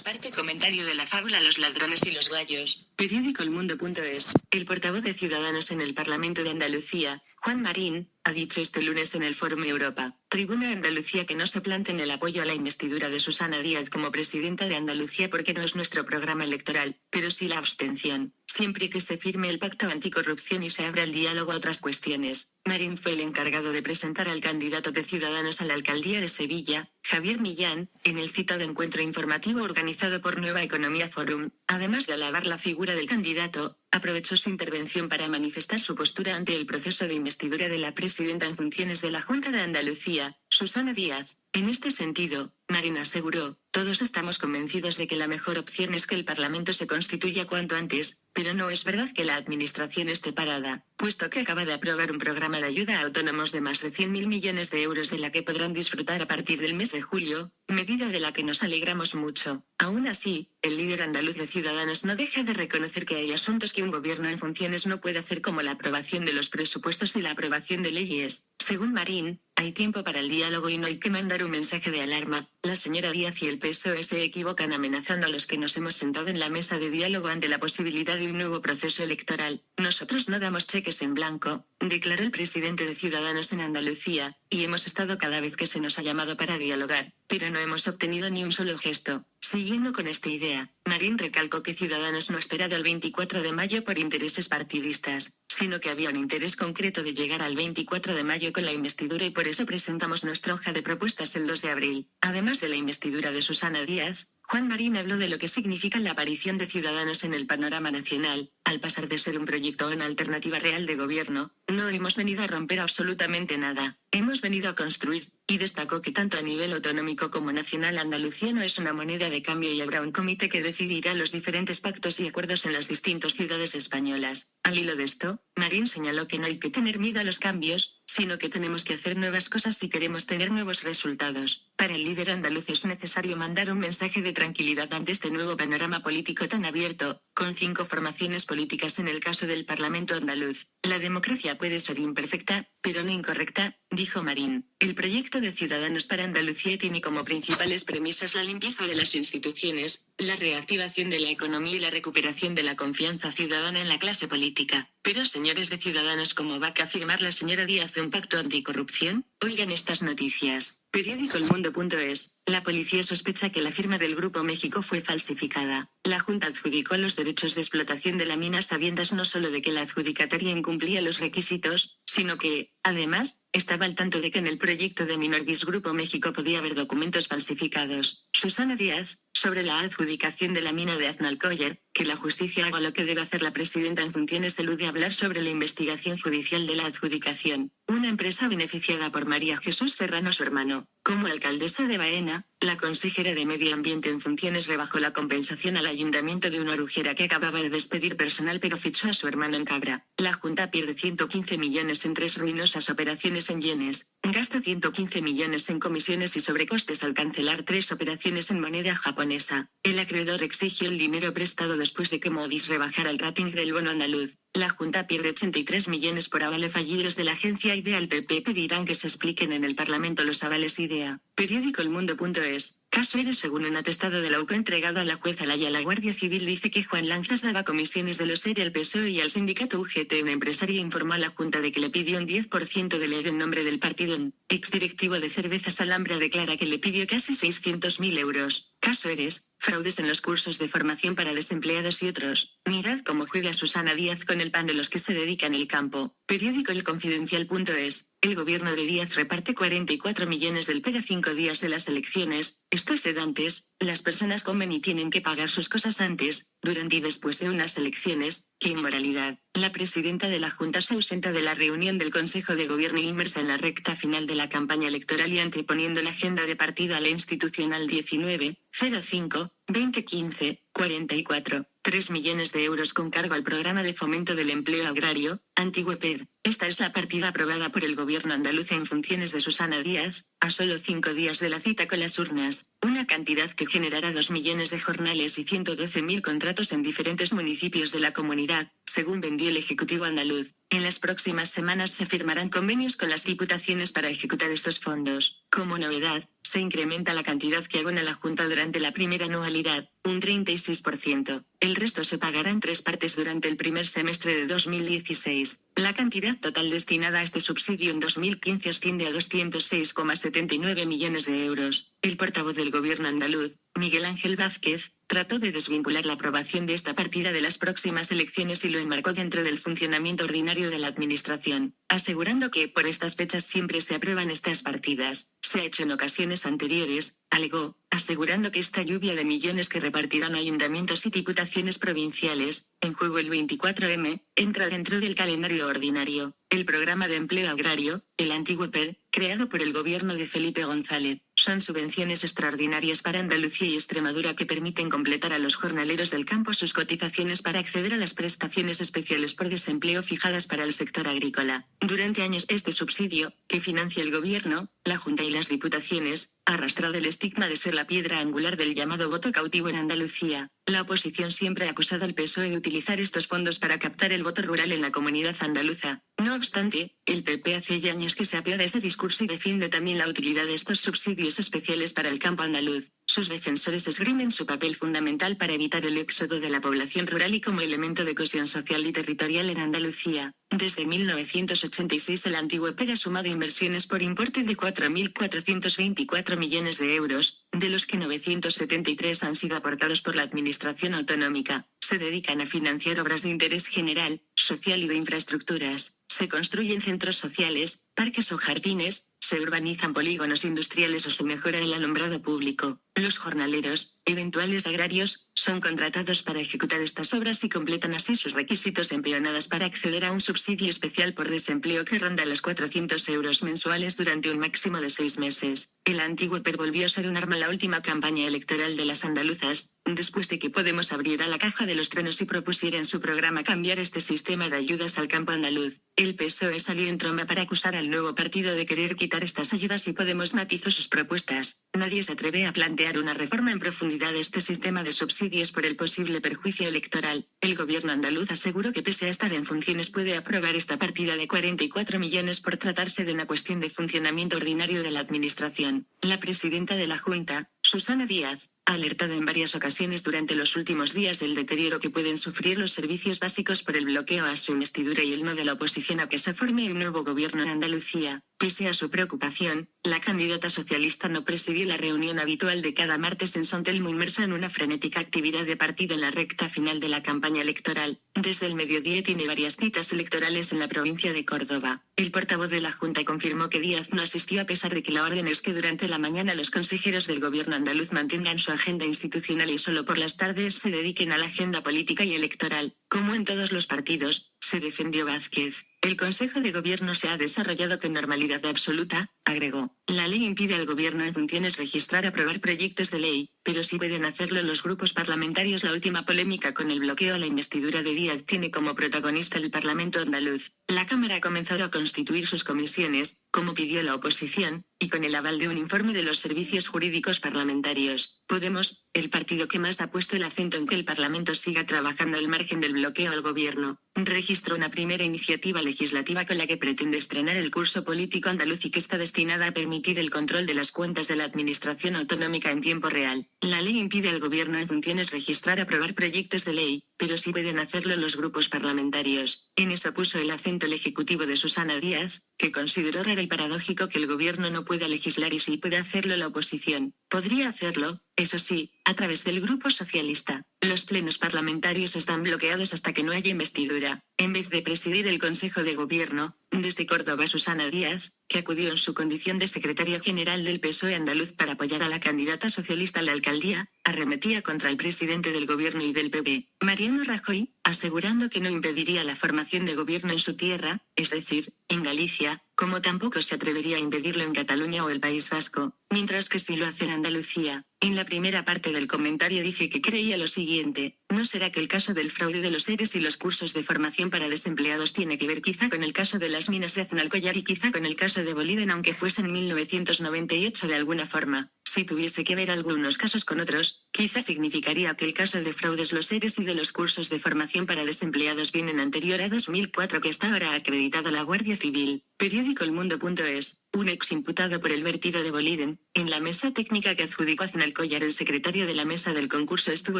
Parte comentario de la fábula Los ladrones y los gallos. Periódico El Mundo.es. El portavoz de Ciudadanos en el Parlamento de Andalucía, Juan Marín, ha dicho este lunes en el Fórum Europa, Tribuna de Andalucía, que no se planteen el apoyo a la investidura de Susana Díaz como presidenta de Andalucía porque no es nuestro programa electoral, pero sí la abstención, siempre que se firme el pacto anticorrupción y se abra el diálogo a otras cuestiones. Marín fue el encargado de presentar al candidato de Ciudadanos a la alcaldía de Sevilla, Javier Millán, en el citado encuentro informativo organizado por Nueva Economía Forum. Además de alabar la figura del candidato, aprovechó su intervención para manifestar su postura ante el proceso de investidura de la presidenta en funciones de la Junta de Andalucía, Susana Díaz. En este sentido, Marín aseguró: todos estamos convencidos de que la mejor opción es que el Parlamento se constituya cuanto antes, pero no es verdad que la Administración esté parada, puesto que acaba de aprobar un programa de ayuda a autónomos de más de 100.000 millones de euros de la que podrán disfrutar a partir del mes de julio, medida de la que nos alegramos mucho. Aún así, el líder andaluz de Ciudadanos no deja de reconocer que hay asuntos que un gobierno en funciones no puede hacer, como la aprobación de los presupuestos y la aprobación de leyes. Según Marín, hay tiempo para el diálogo y no hay que mandar un mensaje de alarma. La señora Díaz y el PSOE se equivocan amenazando a los que nos hemos sentado en la mesa de diálogo ante la posibilidad de un nuevo proceso electoral. Nosotros no damos cheques en blanco, declaró el presidente de Ciudadanos en Andalucía, y hemos estado cada vez que se nos ha llamado para dialogar, pero no hemos obtenido ni un solo gesto. Siguiendo con esta idea, Marín recalcó que Ciudadanos no ha esperado al 24 de mayo por intereses partidistas, sino que había un interés concreto de llegar al 24 de mayo con la investidura, y por eso presentamos nuestra hoja de propuestas el 2 de abril. Además de la investidura de Susana Díaz, Juan Marín habló de lo que significa la aparición de Ciudadanos en el panorama nacional. Al pasar de ser un proyecto a una alternativa real de gobierno, no hemos venido a romper absolutamente nada, hemos venido a construir, y destacó que tanto a nivel autonómico como nacional Andalucía no es una moneda de cambio y habrá un comité que decidirá los diferentes pactos y acuerdos en las distintas ciudades españolas. Al hilo de esto, Marín señaló que no hay que tener miedo a los cambios, sino que tenemos que hacer nuevas cosas si queremos tener nuevos resultados. Para el líder andaluz es necesario mandar un mensaje de tranquilidad ante este nuevo panorama político tan abierto, con 5 formaciones políticas en el caso del Parlamento andaluz. La democracia puede ser imperfecta, pero no incorrecta, dijo Marín. El proyecto de Ciudadanos para Andalucía tiene como principales premisas la limpieza de las instituciones, la reactivación de la economía y la recuperación de la confianza ciudadana en la clase política. Pero, señores de Ciudadanos, ¿cómo va a firmar la señora Díaz un pacto anticorrupción? Oigan estas noticias. Periódico El Mundo.es. La policía sospecha que la firma del Grupo México fue falsificada. La Junta adjudicó los derechos de explotación de la mina a sabiendas no solo de que la adjudicataria incumplía los requisitos, sino que, además, estaba al tanto de que en el proyecto de Minorgis Grupo México podía haber documentos falsificados. Susana Díaz, sobre la adjudicación de la mina de Aznalcóllar, que la justicia haga lo que debe hacer la presidenta en funciones, elude hablar sobre la investigación judicial de la adjudicación. Una empresa beneficiada por María Jesús Serrano, su hermano. Como alcaldesa de Baena, la consejera de Medio Ambiente en funciones rebajó la compensación al ayuntamiento de una orujera que acababa de despedir personal, pero fichó a su hermano en Cabra. La Junta pierde 115 millones en 3 ruinosas operaciones en yenes, gasta 115 millones en comisiones y sobrecostes al cancelar 3 operaciones en moneda japonesa. El acreedor exigió el dinero prestado después de que Moody's rebajara el rating del bono andaluz. La Junta pierde 83 millones por avales fallidos de la agencia IDEA. El PP pedirán que se expliquen en el Parlamento los avales IDEA. Periódico El Mundo.es. Caso Eres. Según un atestado de la UCO entregado a la jueza Laya, la Guardia Civil dice que Juan Lanzas daba comisiones de los ERE al PSOE y al sindicato UGT. Una empresaria informó a la Junta de que le pidió un 10% del ERE en nombre del partido. Un exdirectivo de Cervezas Alhambra declara que le pidió casi 600.000 euros. Caso Eres. Fraudes en los cursos de formación para desempleados y otros. Mirad cómo juega Susana Díaz con el pan de los que se dedican el campo. Periódico El Confidencial.es. El gobierno de Díaz reparte 44 millones del PER a 5 días de las elecciones. Esto es sedantes. Las personas comen y tienen que pagar sus cosas antes, durante y después de unas elecciones. ¡Qué inmoralidad! La presidenta de la Junta se ausenta de la reunión del Consejo de Gobierno inmersa en la recta final de la campaña electoral y anteponiendo la agenda de partido a la institucional 19-05-2015-44. 3 millones de euros con cargo al Programa de Fomento del Empleo Agrario, antiguo PER. Esta es la partida aprobada por el gobierno andaluz en funciones de Susana Díaz, a solo 5 días de la cita con las urnas. Una cantidad que generará 2 millones de jornales y 112.000 contratos en diferentes municipios de la comunidad, según vendió el Ejecutivo andaluz. En las próximas semanas se firmarán convenios con las diputaciones para ejecutar estos fondos. Como novedad, se incrementa la cantidad que abona la Junta durante la primera anualidad, un 36%. El resto se pagará en 3 partes durante el primer semestre de 2016. La cantidad total destinada a este subsidio en 2015 asciende a 206,79 millones de euros. El portavoz del gobierno andaluz, Miguel Ángel Vázquez, trató de desvincular la aprobación de esta partida de las próximas elecciones y lo enmarcó dentro del funcionamiento ordinario de la administración, asegurando que por estas fechas siempre se aprueban estas partidas. Se ha hecho en ocasiones anteriores, alegó, asegurando que esta lluvia de millones que repartirán ayuntamientos y diputaciones provinciales, en juego el 24M, entra dentro del calendario ordinario. El programa de empleo agrario, el antiguo PER, creado por el gobierno de Felipe González, son subvenciones extraordinarias para Andalucía y Extremadura que permiten completar a los jornaleros del campo sus cotizaciones para acceder a las prestaciones especiales por desempleo fijadas para el sector agrícola. Durante años este subsidio, que financia el gobierno, la Junta y las diputaciones, ha arrastrado el estigma de ser la piedra angular del llamado voto cautivo en Andalucía. La oposición siempre ha acusado al PSOE de utilizar estos fondos para captar el voto rural en la comunidad andaluza. No obstante, el PP hace ya años que se apea de ese discurso y defiende también la utilidad de estos subsidios especiales para el campo andaluz. Sus defensores esgrimen su papel fundamental para evitar el éxodo de la población rural y como elemento de cohesión social y territorial en Andalucía. Desde 1986 el antiguo PER ha sumado inversiones por importe de 4.424 millones de euros, de los que 973 han sido aportados por la Administración autonómica. Se dedican a financiar obras de interés general, social y de infraestructuras. Se construyen centros sociales, parques o jardines, se urbanizan polígonos industriales o se mejora el alumbrado público. Los jornaleros, eventuales agrarios, son contratados para ejecutar estas obras y completan así sus requisitos en peonadas para acceder a un subsidio especial por desempleo que ronda los 400 euros mensuales durante un máximo de 6 meses. El antiguo PER volvió a ser un arma en la última campaña electoral de las andaluzas, después de que Podemos abriera la caja de los truenos y propusiera en su programa cambiar este sistema de ayudas al campo andaluz. El PSOE salió en tromba para acusar al nuevo partido de querer quitar estas ayudas y Podemos matizó sus propuestas. Nadie se atreve a plantear una reforma en profundidad de este sistema de subsidios por el posible perjuicio electoral. El gobierno andaluz aseguró que pese a estar en funciones puede aprobar esta partida de 44 millones por tratarse de una cuestión de funcionamiento ordinario de la administración. La presidenta de la Junta, Susana Díaz, ha alertado en varias ocasiones durante los últimos días del deterioro que pueden sufrir los servicios básicos por el bloqueo a su investidura y el no de la oposición a que se forme un nuevo gobierno en Andalucía. Pese a su preocupación, la candidata socialista no presidió la reunión habitual de cada martes en San Telmo inmersa en una frenética actividad de partido en la recta final de la campaña electoral. Desde el mediodía tiene varias citas electorales en la provincia de Córdoba. El portavoz de la Junta confirmó que Díaz no asistió a pesar de que la orden es que durante la mañana los consejeros del gobierno andaluz mantengan su agenda institucional y solo por las tardes se dediquen a la agenda política y electoral. Como en todos los partidos, se defendió Vázquez. El Consejo de Gobierno se ha desarrollado con normalidad absoluta, agregó. La ley impide al Gobierno en funciones registrar aprobar proyectos de ley, pero sí pueden hacerlo los grupos parlamentarios. La última polémica con el bloqueo a la investidura de Díaz tiene como protagonista el Parlamento andaluz. La Cámara ha comenzado a constituir sus comisiones, como pidió la oposición, y con el aval de un informe de los servicios jurídicos parlamentarios. Podemos, el partido que más ha puesto el acento en que el Parlamento siga trabajando al margen del bloqueo al Gobierno, registró una primera iniciativa legislativa con la que pretende estrenar el curso político andaluz y que está destinada a permitir el control de las cuentas de la Administración autonómica en tiempo real. La ley impide al Gobierno en funciones registrar aprobar proyectos de ley, pero sí pueden hacerlo los grupos parlamentarios. En eso puso el acento el Ejecutivo de Susana Díaz, que consideró raro y paradójico que el Gobierno no pueda legislar y sí puede hacerlo la oposición. Podría hacerlo, eso sí, a través del Grupo Socialista. Los plenos parlamentarios están bloqueados hasta que no haya investidura. En vez de presidir el Consejo de Gobierno, desde Córdoba Susana Díaz, que acudió en su condición de secretaria general del PSOE andaluz para apoyar a la candidata socialista a la alcaldía, arremetía contra el presidente del Gobierno y del PP, Mariano Rajoy, asegurando que no impediría la formación de gobierno en su tierra, es decir, en Galicia, como tampoco se atrevería a impedirlo en Cataluña o el País Vasco, mientras que sí lo hace en Andalucía. En la primera parte del comentario dije que creía lo siguiente: ¿no será que el caso del fraude de los ERES y los cursos de formación para desempleados tiene que ver quizá con el caso de las minas de Aznalcóllar y quizá con el caso de Boliden aunque fuese en 1998 de alguna forma? Si tuviese que ver algunos casos con otros, quizás significaría que el caso de fraudes los ERES y de los cursos de formación para desempleados vienen anterior a 2004 que está ahora acreditado la Guardia Civil. Periódico El Mundo.es. Un ex imputado por el vertido de Boliden, en la mesa técnica que adjudicó Aznal Collar, el secretario de la mesa del concurso estuvo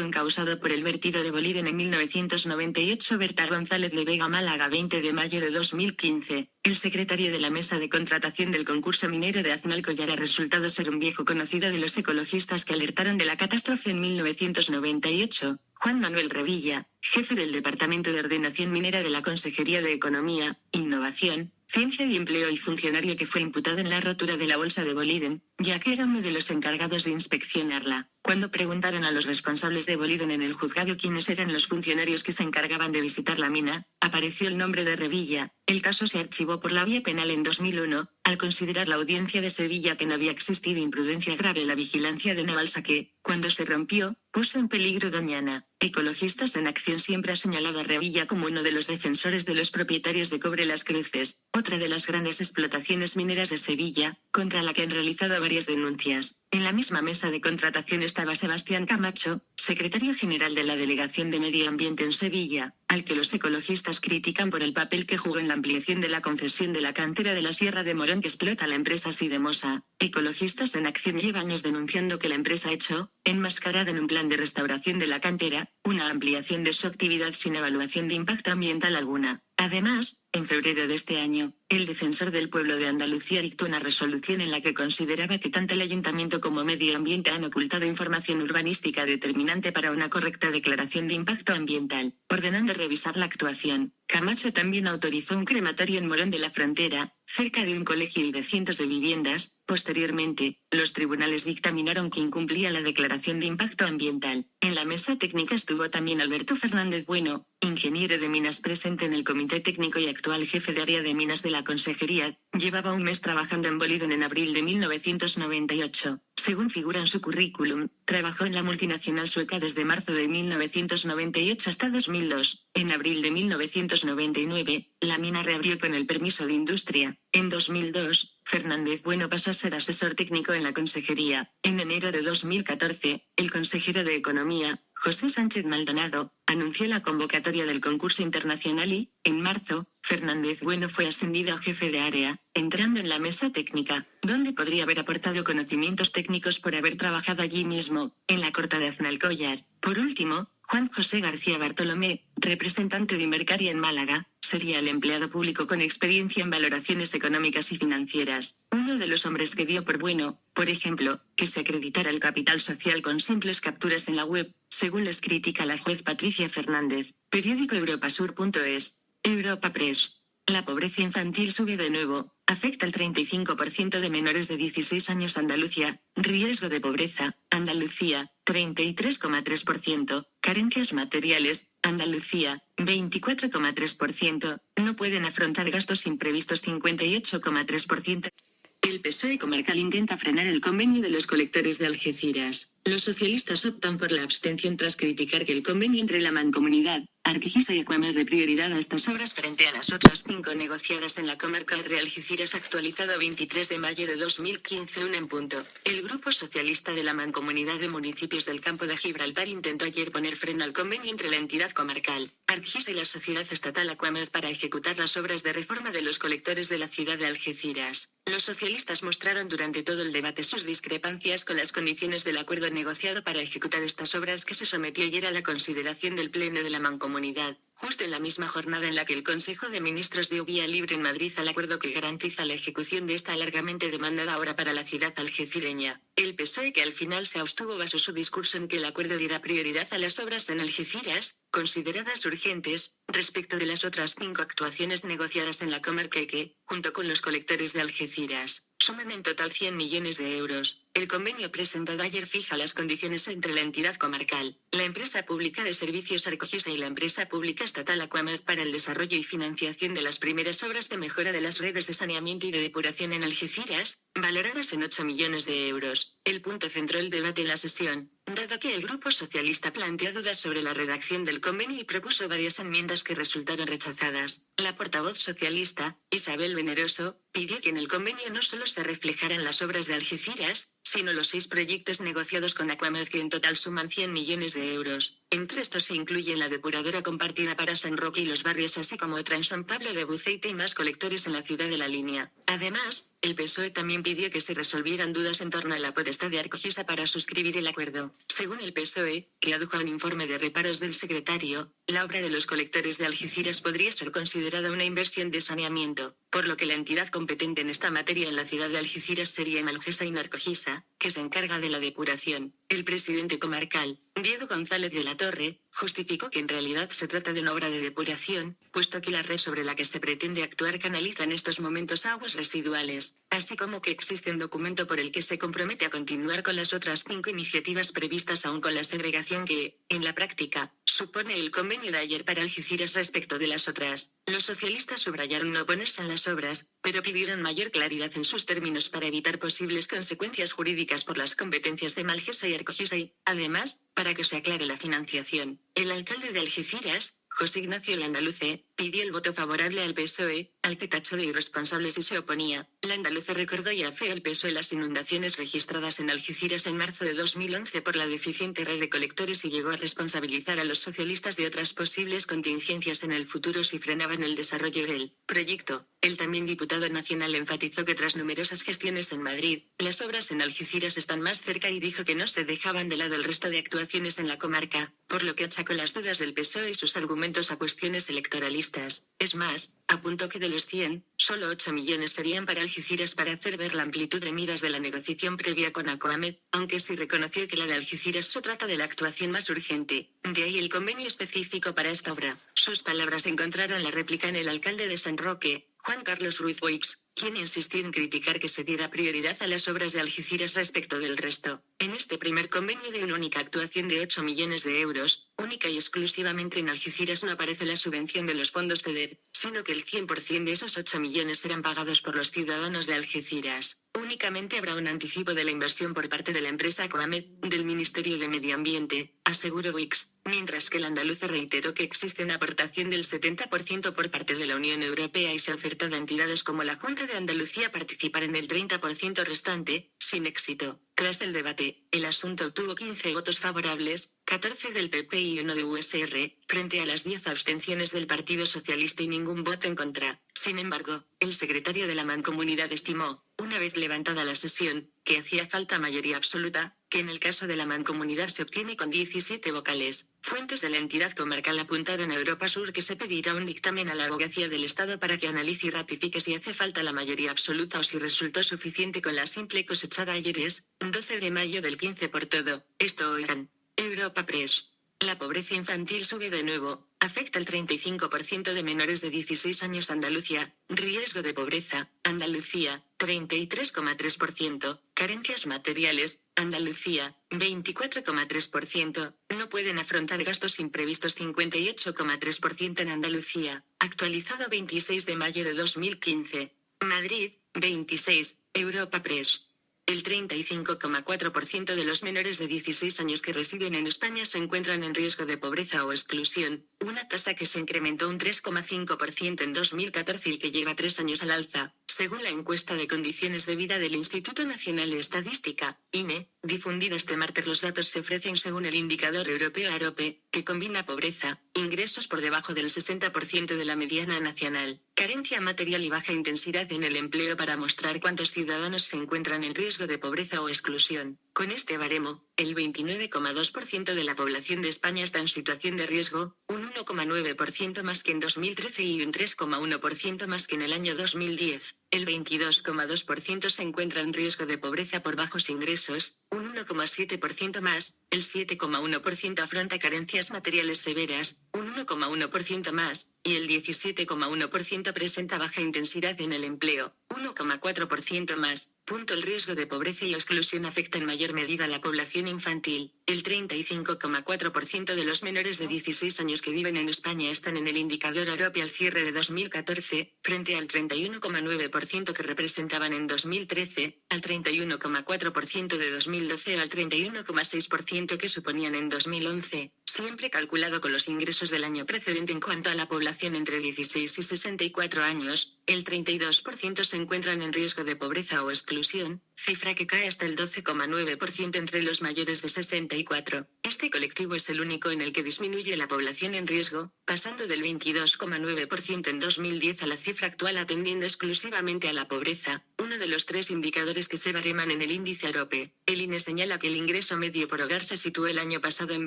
encausado por el vertido de Boliden en 1998. Berta González de Vega, Málaga, 20 de mayo de 2015. El secretario de la mesa de contratación del concurso minero de Aznal Collar ha resultado ser un viejo conocido de los ecologistas que alertaron de la catástrofe en 1998. Juan Manuel Revilla, jefe del Departamento de Ordenación Minera de la Consejería de Economía, Innovación, Ciencia y Empleo y funcionario que fue imputado en la rotura de la bolsa de Boliden, ya que era uno de los encargados de inspeccionarla. Cuando preguntaron a los responsables de Boliden en el juzgado quiénes eran los funcionarios que se encargaban de visitar la mina, apareció el nombre de Revilla. El caso se archivó por la vía penal en 2001, al considerar la audiencia de Sevilla que no había existido imprudencia grave en la vigilancia de una balsa que, cuando se rompió, puso en peligro Doñana. Ecologistas en Acción siempre ha señalado a Revilla como uno de los defensores de los propietarios de Cobre Las Cruces, otra de las grandes explotaciones mineras de Sevilla, contra la que han realizado varias denuncias. En la misma mesa de contratación estaba Sebastián Camacho, secretario general de la Delegación de Medio Ambiente en Sevilla, al que los ecologistas critican por el papel que jugó en la ampliación de la concesión de la cantera de la Sierra de Morón que explota la empresa Sidemosa. Ecologistas en Acción lleva años denunciando que la empresa ha hecho, enmascarada en un plan de restauración de la cantera, una ampliación de su actividad sin evaluación de impacto ambiental alguna. Además, en febrero de este año, el Defensor del Pueblo de Andalucía dictó una resolución en la que consideraba que tanto el Ayuntamiento como Medio Ambiente han ocultado información urbanística determinante para una correcta declaración de impacto ambiental, ordenando revisar la actuación. Camacho también autorizó un crematorio en Morón de la Frontera, cerca de un colegio y de cientos de viviendas. Posteriormente, los tribunales dictaminaron que incumplía la declaración de impacto ambiental. En la mesa técnica estuvo también Alberto Fernández Bueno, ingeniero de minas presente en el comité técnico y actual jefe de área de minas de la consejería. Llevaba un mes trabajando en Boliden en abril de 1998. Según figura en su currículum, trabajó en la multinacional sueca desde marzo de 1998 hasta 2002. En abril de 1999, la mina reabrió con el permiso de industria. En 2002, Fernández Bueno pasó a ser asesor técnico en la consejería. En enero de 2014, el consejero de Economía, José Sánchez Maldonado, anunció la convocatoria del concurso internacional y, en marzo, Fernández Bueno fue ascendido a jefe de área, entrando en la mesa técnica, donde podría haber aportado conocimientos técnicos por haber trabajado allí mismo, en la corta de Aznal Collar. Por último, Juan José García Bartolomé, representante de Mercaria en Málaga, sería el empleado público con experiencia en valoraciones económicas y financieras, uno de los hombres que dio por bueno, por ejemplo, que se acreditara el capital social con simples capturas en la web, según les critica la juez Patricia Fernández. Periódico Europasur.es. Europa Press. La pobreza infantil sube de nuevo, afecta al 35% de menores de 16 años. Andalucía, riesgo de pobreza, Andalucía, 33,3%, carencias materiales, Andalucía, 24,3%, no pueden afrontar gastos imprevistos, 58,3%. El PSOE comarcal intenta frenar el convenio de los colectores de Algeciras. Los socialistas optan por la abstención tras criticar que el convenio entre la Mancomunidad, Arquijisa y Acuamed dé prioridad a estas obras frente a las otras 5 negociadas en la comarca de Algeciras, actualizado 23 de mayo de 2015, 1 en punto. El Grupo Socialista de la Mancomunidad de Municipios del Campo de Gibraltar intentó ayer poner freno al convenio entre la entidad comarcal, Arquijisa y la sociedad estatal Acuamed para ejecutar las obras de reforma de los colectores de la ciudad de Algeciras. Los socialistas mostraron durante todo el debate sus discrepancias con las condiciones del acuerdo negociado para ejecutar estas obras, que se sometió ayer a la consideración del Pleno de la Mancomunidad, justo en la misma jornada en la que el Consejo de Ministros dio vía libre en Madrid al acuerdo que garantiza la ejecución de esta largamente demandada obra para la ciudad algecireña. El PSOE, que al final se abstuvo, basó su discurso en que el acuerdo diera prioridad a las obras en Algeciras, consideradas urgentes, respecto de las otras 5 actuaciones negociadas en la comarca y que, junto con los colectores de Algeciras, suman en total 100 millones de euros. El convenio presentado ayer fija las condiciones entre la entidad comarcal, la empresa pública de servicios Arquijisa y la empresa pública estatal Acuamed para el desarrollo y financiación de las primeras obras de mejora de las redes de saneamiento y de depuración en Algeciras, valoradas en 8 millones de euros. El punto centró el debate en la sesión, dado que el Grupo Socialista planteó dudas sobre la redacción del convenio y propuso varias enmiendas que resultaron rechazadas. La portavoz socialista, Isabel Veneroso, pidió que en el convenio no solo se reflejaran las obras de Algeciras, sino los 6 proyectos negociados con Aquamed, que en total suman 100 millones de euros. Entre estos se incluyen la depuradora compartida para San Roque y los barrios, así como otra en San Pablo de Buceite y más colectores en la ciudad de La Línea. Además, el PSOE también pidió que se resolvieran dudas en torno a la potestad de Arcogisa para suscribir el acuerdo. Según el PSOE, que adujo a un informe de reparos del secretario, la obra de los colectores de Algeciras podría ser considerada una inversión de saneamiento, por lo que la entidad competente en esta materia en la ciudad de Algeciras sería Emalgesa y Narcogisa, que se encarga de la depuración. El presidente comarcal, Diego González de la Torre, justificó que en realidad se trata de una obra de depuración, puesto que la red sobre la que se pretende actuar canaliza en estos momentos aguas residuales, así como que existe un documento por el que se compromete a continuar con las otras 5 iniciativas previstas, aún con la segregación que, en la práctica, supone el convenio de ayer para Algeciras respecto de las otras. Los socialistas subrayaron no oponerse a las obras, pero pidieron mayor claridad en sus términos para evitar posibles consecuencias jurídicas por las competencias de Emalgesa y Arcogisa y, además, para que se aclare la financiación. El alcalde de Algeciras, José Ignacio Landaluce, pidió el voto favorable al PSOE, al que tachó de irresponsable si se oponía. Landaluce recordó y afeó al PSOE las inundaciones registradas en Algeciras en marzo de 2011 por la deficiente red de colectores y llegó a responsabilizar a los socialistas de otras posibles contingencias en el futuro si frenaban el desarrollo del proyecto. El también diputado nacional enfatizó que tras numerosas gestiones en Madrid, las obras en Algeciras están más cerca y dijo que no se dejaban de lado el resto de actuaciones en la comarca, por lo que achacó las dudas del PSOE y sus argumentos a cuestiones electoralistas. Es más, apuntó que de los 100, solo 8 millones serían para Algeciras para hacer ver la amplitud de miras de la negociación previa con Aquamed, aunque sí reconoció que la de Algeciras se trata de la actuación más urgente. De ahí el convenio específico para esta obra. Sus palabras encontraron la réplica en el alcalde de San Roque, Juan Carlos Ruiz Boix, quien insistió en criticar que se diera prioridad a las obras de Algeciras respecto del resto. En este primer convenio de una única actuación de 8 millones de euros, única y exclusivamente en Algeciras, no aparece la subvención de los fondos FEDER, sino que el 100% de esos 8 millones serán pagados por los ciudadanos de Algeciras. Únicamente habrá un anticipo de la inversión por parte de la empresa Aquamed, del Ministerio de Medio Ambiente, aseguró Boix, mientras que el andaluce reiteró que existe una aportación del 70% por parte de la Unión Europea y se ha ofertado a entidades como la Junta de Andalucía participar en el 30% restante, sin éxito. Tras el debate, el asunto obtuvo 15 votos favorables, 14 del PP y 1 de USR, frente a las 10 abstenciones del Partido Socialista y ningún voto en contra. Sin embargo, el secretario de la Mancomunidad estimó, una vez levantada la sesión, que hacía falta mayoría absoluta, que en el caso de la Mancomunidad se obtiene con 17 vocales. Fuentes de la entidad comarcal apuntaron a Europa Sur que se pedirá un dictamen a la Abogacía del Estado para que analice y ratifique si hace falta la mayoría absoluta o si resultó suficiente con la simple cosechada ayer. Es 12 de mayo del 15 por todo. Esto oigan. Europa Press. La pobreza infantil sube de nuevo. Afecta al 35% de menores de 16 años. Andalucía. Riesgo de pobreza. Andalucía. 33,3%. Carencias materiales. Andalucía. 24,3%. No pueden afrontar gastos imprevistos. 58,3% en Andalucía. Actualizado 26 de mayo de 2015. Madrid. 26. Europa Press. El 35,4% de los menores de 16 años que residen en España se encuentran en riesgo de pobreza o exclusión, una tasa que se incrementó un 3,5% en 2014 y que lleva 3 años al alza, según la encuesta de condiciones de vida del Instituto Nacional de Estadística, INE, difundida este martes. Los datos se ofrecen según el indicador europeo AROPE, que combina pobreza, ingresos por debajo del 60% de la mediana nacional, carencia material y baja intensidad en el empleo para mostrar cuántos ciudadanos se encuentran en riesgo de pobreza o exclusión. Con este baremo, el 29,2% de la población de España está en situación de riesgo, un 1,9% más que en 2013 y un 3,1% más que en el año 2010. El 22,2% se encuentra en riesgo de pobreza por bajos ingresos, un 1,7% más, el 7,1% afronta carencias materiales severas, un 1,1% más, y el 17,1% presenta baja intensidad en el empleo, 1,4% más. El riesgo de pobreza y exclusión afecta en mayor medida a la población infantil. El 35,4% de los menores de 16 años que viven en España están en el indicador AROPE al cierre de 2014, frente al 31,9% que representaban en 2013, al 31,4% de 2012 o al 31,6% que suponían en 2011, siempre calculado con los ingresos del año precedente. En cuanto a la población entre 16 y 64 años, el 32% se encuentran en riesgo de pobreza o exclusión, cifra que cae hasta el 12,9% entre los mayores de 64. Este colectivo es el único en el que disminuye la población en riesgo, pasando del 22,9% en 2010 a la cifra actual, atendiendo exclusivamente a la pobreza, uno de los 3 indicadores que se bareman en el índice AROPE. El INE señala que el ingreso medio por hogar se situó el año pasado en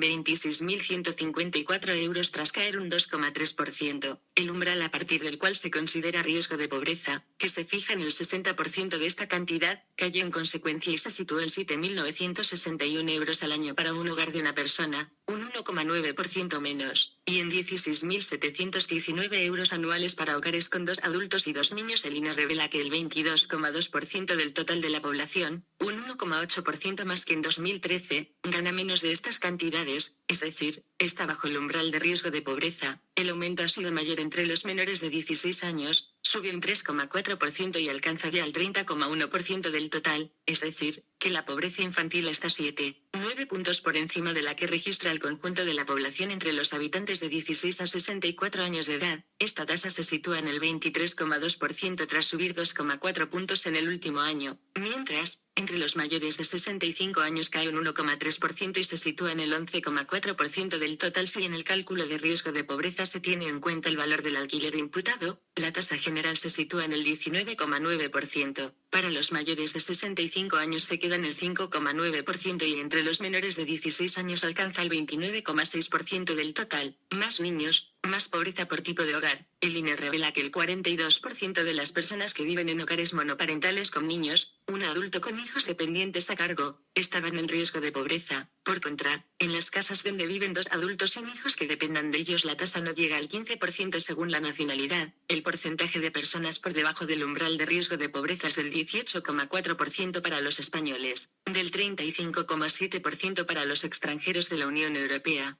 26.154 euros tras caer un 2,3%. El umbral a partir del cual se considera riesgo de pobreza, que se fija en el 60% de esta cantidad, cayó en consecuencia y se situó en 7.961 euros al año para un hogar de una persona, un 1,9% menos, y en 16.719 euros anuales para hogares con 2 adultos y 2 niños. El INE revela que el 22,2% del total de la población, un 1,8% más que en 2013, gana menos de estas cantidades, es decir, está bajo el umbral de riesgo de pobreza. El aumento ha sido mayor entre los menores de 16 años, sube un 3,4% y alcanza ya el 30,1% del total, es decir, que la pobreza infantil está 7,9 puntos por encima de la que registra el conjunto de la población entre los habitantes de 16 a 64 años de edad. Esta tasa se sitúa en el 23,2% tras subir 2,4 puntos en el último año, mientras, entre los mayores de 65 años cae un 1,3% y se sitúa en el 11,4% del total. Si en el cálculo de riesgo de pobreza se tiene en cuenta el valor del alquiler imputado, la tasa general se sitúa en el 19,9%. Para los mayores de 65 años se queda en el 5,9% y entre los menores de 16 años alcanza el 29,6% del total. Más niños, más pobreza por tipo de hogar. El INE revela que el 42% de las personas que viven en hogares monoparentales con niños, un adulto con hijos dependientes a cargo, estaban en riesgo de pobreza. Por contra, en las casas donde viven 2 adultos sin hijos que dependan de ellos la tasa no llega al 15% según la nacionalidad. El porcentaje de personas por debajo del umbral de riesgo de pobreza es del 18,4% para los españoles, del 35,7% para los extranjeros de la Unión Europea,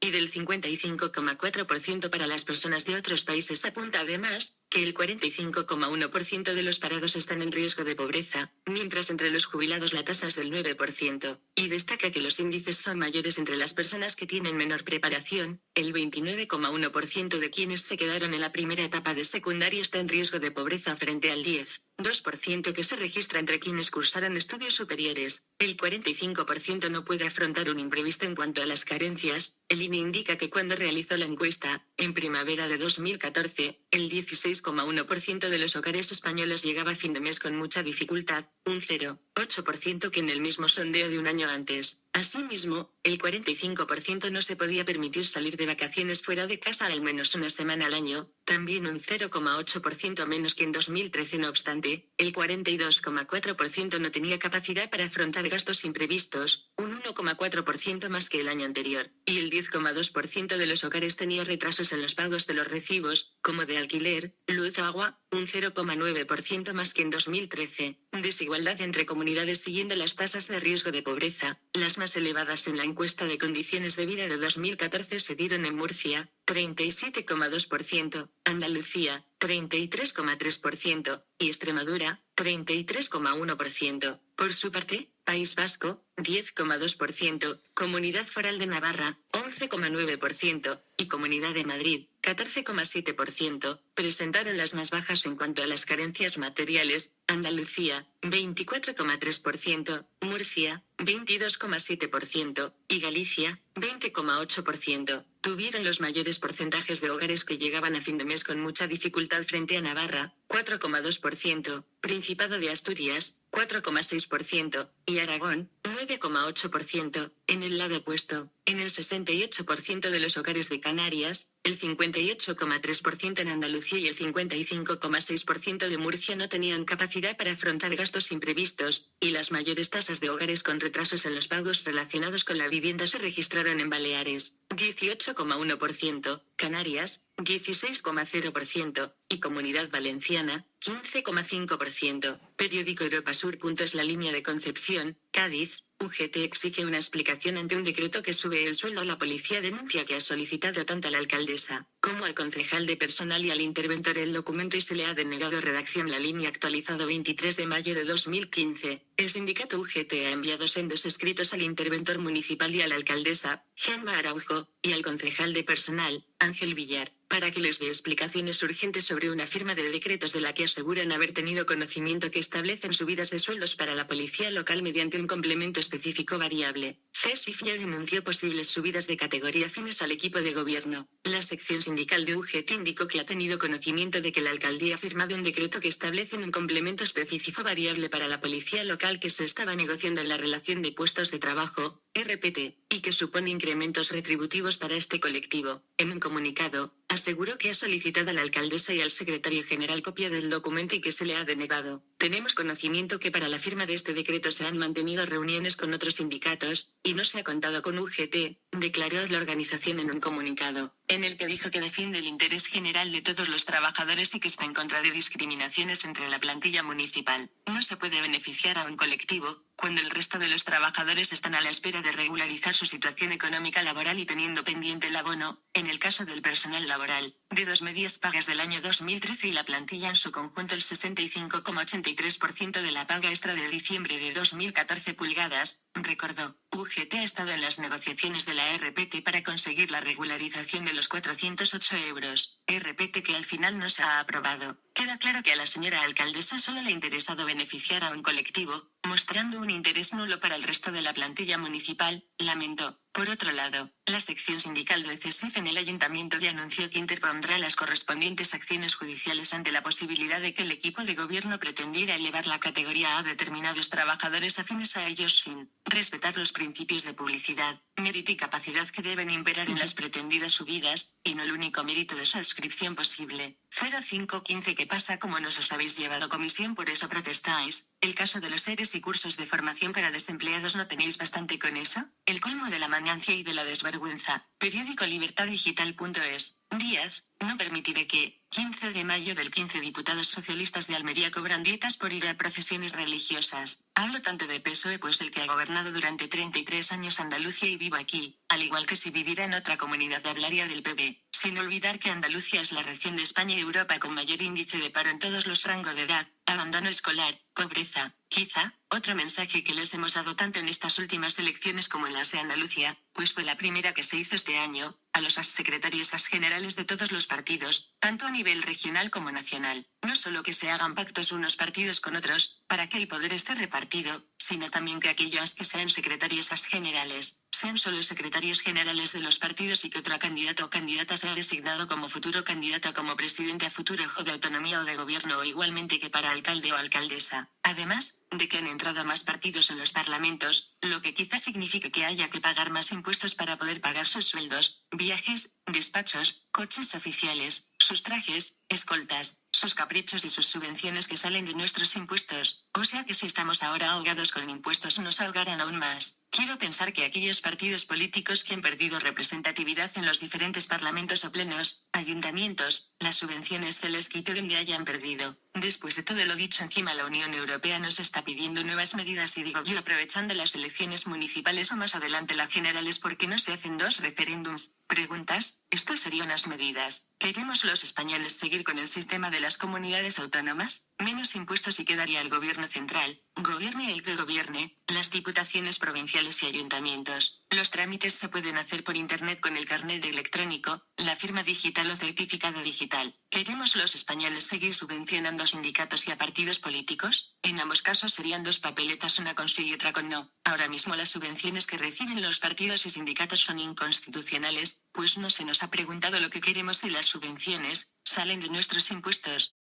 y del 55,4% para las personas de otros países. Apunta además que el 45,1% de los parados están en riesgo de pobreza, mientras entre los jubilados la tasa es del 9%, y destaca que los índices son mayores entre las personas que tienen menor preparación. El 29,1% de quienes se quedaron en la primera etapa de secundaria está en riesgo de pobreza frente al 10,2% que se registra entre quienes cursaron estudios superiores. El 45% no puede afrontar un imprevisto. En cuanto a las carencias, el INE indica que cuando realizó la encuesta, en primavera de 2014, el 16,1% de los hogares españoles llegaba a fin de mes con mucha dificultad, un 0,8% que en el mismo sondeo de un año antes. Asimismo, el 45% no se podía permitir salir de vacaciones fuera de casa al menos una semana al año, también un 0,8% menos que en 2013. No obstante, el 42,4% no tenía capacidad para afrontar gastos imprevistos, un 1,4% más que el año anterior, y el 10,2% de los hogares tenía retrasos en los pagos de los recibos, como de alquiler, luz o agua, un 0,9% más que en 2013. Desigualdad entre comunidades. Siguiendo las tasas de riesgo de pobreza, las más elevadas en la encuesta de condiciones de vida de 2014 se dieron en Murcia, 37,2%, Andalucía, 33,3%, y Extremadura, 33,1%. Por su parte, País Vasco, 10,2%, Comunidad Foral de Navarra, 11,9%, y Comunidad de Madrid, 14,7%, presentaron las más bajas en cuanto a las carencias materiales. Andalucía, 24,3%, Murcia, 22,7%, y Galicia, 20,8%. Tuvieron los mayores porcentajes de hogares que llegaban a fin de mes con mucha dificultad frente a Navarra, 4,2%, Principado de Asturias, 4,6%, y Aragón, 9,8%. En el lado opuesto, en el 68% de los hogares de Canarias, El 58,3% en Andalucía y el 55,6% de Murcia no tenían capacidad para afrontar gastos imprevistos, y las mayores tasas de hogares con retrasos en los pagos relacionados con la vivienda se registraron en Baleares, 18,1%, Canarias, 16,0%, y Comunidad Valenciana, 15,5%. Periódico Europa Sur. Es la línea de Concepción, Cádiz. UGT exige una explicación ante un decreto que sube el sueldo. La policía denuncia que ha solicitado tanto a la alcaldesa como al concejal de personal y al interventor el documento y se le ha denegado redacción. La línea actualizado 23 de mayo de 2015. El sindicato UGT ha enviado sendos escritos al interventor municipal y a la alcaldesa, Gemma Araujo, y al concejal de personal, Ángel Villar, para que les dé explicaciones urgentes sobre una firma de decretos de la que aseguran haber tenido conocimiento que establecen subidas de sueldos para la policía local mediante un complemento específico variable. CESIF ya denunció posibles subidas de categoría afines al equipo de gobierno. La sección sindical de UGT indicó que ha tenido conocimiento de que la alcaldía ha firmado un decreto que establece un complemento específico variable para la policía local que se estaba negociando en la relación de puestos de trabajo, RPT, y que supone incrementos retributivos para este colectivo. En un comunicado, aseguró que ha solicitado a la alcaldesa y al secretario general copia del documento y que se le ha denegado. Tenemos conocimiento que para la firma de este decreto se han mantenido reuniones con otros sindicatos, y no se ha contado con UGT, declaró la organización en un comunicado, en el que dijo que defiende el interés general de todos los trabajadores y que está en contra de discriminaciones entre la plantilla municipal. No se puede beneficiar a un colectivo, cuando el resto de los trabajadores están a la espera de regularizar su situación económica laboral y teniendo pendiente el abono, en el caso del personal laboral, de 2 medias pagas del año 2013 y la plantilla en su conjunto el 65,83% de la paga extra de diciembre de 2014 pulgadas, recordó. UGT ha estado en las negociaciones de la RPT para conseguir la regularización de los 408 euros, RPT que al final no se ha aprobado. Queda claro que a la señora alcaldesa solo le ha interesado beneficiar a un colectivo, mostrando un interés nulo para el resto de la plantilla municipal, lamentó. Por otro lado, la sección sindical del CESIF en el ayuntamiento ya anunció que interpondrá las correspondientes acciones judiciales ante la posibilidad de que el equipo de gobierno pretendiera elevar la categoría a determinados trabajadores afines a ellos sin respetar los principios de publicidad, mérito y capacidad que deben imperar en las pretendidas subidas, y no el único mérito de su adscripción posible. 0515 ¿Qué pasa? ¿Cómo nos os habéis llevado comisión? Por eso protestáis. El caso de los ERES y cursos de formación para desempleados, ¿no tenéis bastante con eso? El colmo de la manancia y de la desvergüenza. Periódico libertadigital.es. Díaz, no permitiré que, 15 de mayo del 15 diputados socialistas de Almería cobran dietas por ir a procesiones religiosas. Hablo tanto de PSOE pues el que ha gobernado durante 33 años Andalucía y vivo aquí, al igual que si viviera en otra comunidad hablaría del PP, sin olvidar que Andalucía es la región de España y Europa con mayor índice de paro en todos los rangos de edad, abandono escolar, pobreza. Quizá, otro mensaje que les hemos dado tanto en estas últimas elecciones como en las de Andalucía, pues fue la primera que se hizo este año, a los secretarios generales de todos los partidos, tanto a nivel regional como nacional. No solo que se hagan pactos unos partidos con otros, para que el poder esté repartido, sino también que aquellos que sean secretarios generales, sean solo secretarios generales de los partidos y que otro candidato o candidata sea designado como futuro candidato como presidente a futuro o de autonomía o de gobierno o igualmente que para alcalde o alcaldesa. Además, de que han entrado más partidos en los parlamentos, lo que quizás signifique que haya que pagar más impuestos para poder pagar sus sueldos, viajes, despachos, coches oficiales, sus trajes, escoltas, sus caprichos y sus subvenciones que salen de nuestros impuestos, o sea que si estamos ahora ahogados con impuestos nos ahogarán aún más. Quiero pensar que aquellos partidos políticos que han perdido representatividad en los diferentes parlamentos o plenos, ayuntamientos, las subvenciones se les quite donde hayan perdido. Después de todo lo dicho encima la Unión Europea nos está pidiendo nuevas medidas y digo yo aprovechando las elecciones municipales o más adelante las generales ¿por qué no se hacen 2 referéndums? Preguntas, esto serían unas medidas. ¿Queremos los españoles seguir con el sistema de las comunidades autónomas? Menos impuestos y quedaría el gobierno central, gobierne el que gobierne, las diputaciones provinciales y ayuntamientos. Los trámites se pueden hacer por internet con el carnet de electrónico, la firma digital o certificado digital. ¿Queremos los españoles seguir subvencionando a sindicatos y a partidos políticos? En ambos casos serían 2 papeletas, una con sí y otra con no. Ahora mismo las subvenciones que reciben los partidos y sindicatos son inconstitucionales, pues no se nos ha preguntado lo que queremos y las subvenciones salen de nuestros impuestos.